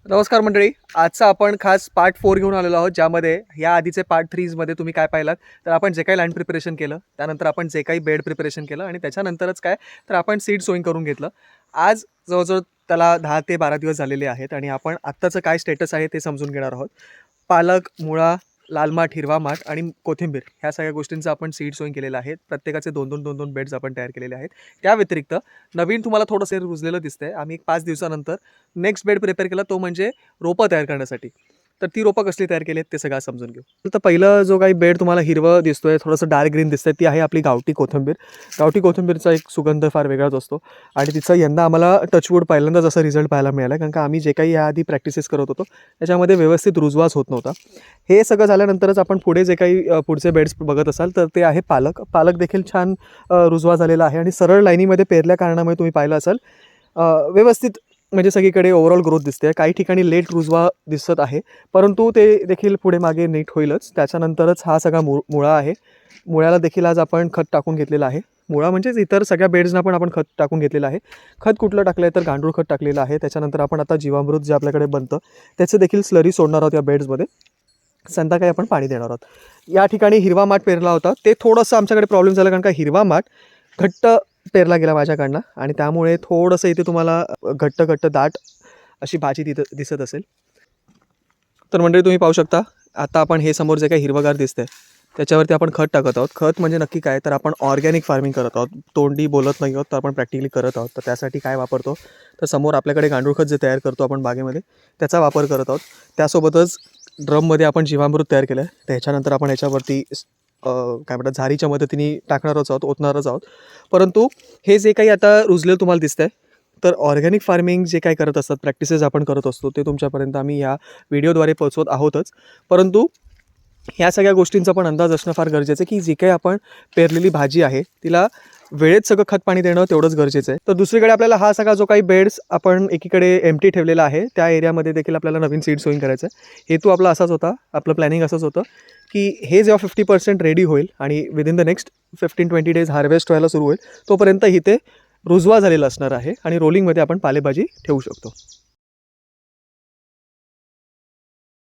नमस्कार मंडळी. आजचा आपण खास पार्ट 4 घेऊन आलेलो आहोत, ज्यामध्ये या आधीचे पार्ट 3 मध्ये तुम्ही काय पाहिलात तर आपण जे काही लँड प्रिपरेशन केलं, त्यानंतर आपण जे काही बेड प्रिपरेशन केलं आणि त्याच्यानंतरच काय तर आपण सीड सोईंग करून घेतलं. आज जवळजवळ त्याला 10 ते 12 दिवस झालेले आहेत आणि आपण आत्ताचं काय स्टेटस आहे ते समजून घेणार आहोत. पालक, मुळा, लाल माठ, हिरवा माठ आणि कोथिंबीर ह्या सगळ्या गोष्टींचं आपण सीड सोईंग केलेलं आहे. प्रत्येकाचे 2-2 बेड्स आपण तयार केलेले आहेत. त्या व्यतिरिक्त नवीन तुम्हाला थोडंसं रुजलेलं दिसतंय. आम्ही 5 दिवसानंतर नेक्स्ट बेड प्रिपेअर केला, तो म्हणजे रोपं तयार करण्यासाठी. तर ती रोपं कसली तयार केली आहेत ते सगळं समजून घेऊ. तर पहिलं जो काही बेड तुम्हाला हिरवं दिसतोय, थोडंसं डार्क ग्रीन दिसतंय, ती आहे आपली गावठी कोथिंबीर. गावठी कोथिंबीरचा एक सुगंध फार वेगळाच असतो आणि तिचा यंदा आम्हाला टचवूड पहिल्यांदाच असा रिझल्ट पाहायला मिळाला, कारण का आम्ही जे काही याआधी प्रॅक्टिसेस करत होतो त्याच्यामध्ये व्यवस्थित रुजवाच होत नव्हता. हे सगळं झाल्यानंतरच आपण पुढे जे काही पुढचे बेड्स बघत असाल तर ते आहे पालक. पालक देखील छान रुजवा झालेला आहे आणि सरळ लाईनीमध्ये पेरल्या कारणामुळे तुम्ही पाहिलं असाल व्यवस्थित म्हणजे सगळीकडे ओव्हरऑल ग्रोथ दिसते. काही ठिकाणी लेट रुजवा दिसत आहे, परंतु ते देखील पुढे मागे नीट होईलच. त्याच्यानंतरच हा सगळा मुळा आहे. मुळ्याला देखील आज आपण खत टाकून घेतलेलं आहे. मुळा म्हणजेच इतर सगळ्या बेड्सना पण आपण खत टाकून घेतलेलं आहे. खत कुठलं टाकलं आहे तर गांडूळ खत टाकलेलं आहे. त्याच्यानंतर आपण आता जीवामृत जे आपल्याकडे बनतं त्याचं देखील स्लरी सोडणार आहोत या बेड्समध्ये. संध्याकाळी आपण पाणी देणार आहोत. या ठिकाणी हिरवा माठ पेरला होता, ते थोडंसं आमच्याकडे प्रॉब्लेम झाला, कारण का हिरवा माठ घट्ट पेरला गेला माझ्याकडनं आणि त्यामुळे थोडंसं इथे तुम्हाला घट्ट दाट अशी भाजी तिथं दिसत असेल. तर मंडळी तुम्ही पाहू शकता, आता आपण हे समोर जे काही हिरवगार दिसतंय त्याच्यावरती आपण खत टाकत आहोत. खत म्हणजे नक्की काय तर आपण ऑर्गॅनिक फार्मिंग करत आहोत. तोंडी बोलत नाही आहोत, तर आपण प्रॅक्टिकली करत आहोत. तर त्यासाठी काय वापरतो तर समोर आपल्याकडे गांडूळ खत जे तयार करतो आपण बागेमध्ये त्याचा वापर करत आहोत. त्यासोबतच ड्रममध्ये आपण जीवामृत तयार केलं आहे. त्याच्यानंतर आपण याच्यावरती काय म्हणतात झारीच्या मदतीने टाकणारच आहोत, ओतणारच आहोत. परंतु हे जे काही आता रुजलेलं तुम्हाला दिसतंय तर ऑर्गॅनिक फार्मिंग जे काही करत असतात, प्रॅक्टिसेस आपण करत असतो, ते तुमच्यापर्यंत आम्ही या व्हिडिओद्वारे पोहोचवत आहोतच. परंतु ह्या सगळ्या गोष्टींचा पण अंदाज असणं फार गरजेचं आहे, की जी काही आपण पेरलेली भाजी आहे तिला वेळेत सगळं खत पाणी देणं तेवढंच गरजेचं आहे. तर दुसरीकडे आपल्याला हा सगळा जो काही बेड्स आपण एकीकडे एम्प्टी ठेवलेला आहे, त्या एरियामध्ये देखील आपल्याला नवीन सीड सोईंग करायचं आहे. हेतू आपला असाच होता, आपलं प्लॅनिंग असंच होतं, की हे जेव्हा 50% रेडी होईल आणि within the next 15-20 days harvest व्हायला सुरू होईल, तोपर्यंत इथे रुजवा झालेला असणार आहे आणि रोलिंगमध्ये आपण पालेभाजी ठेवू शकतो.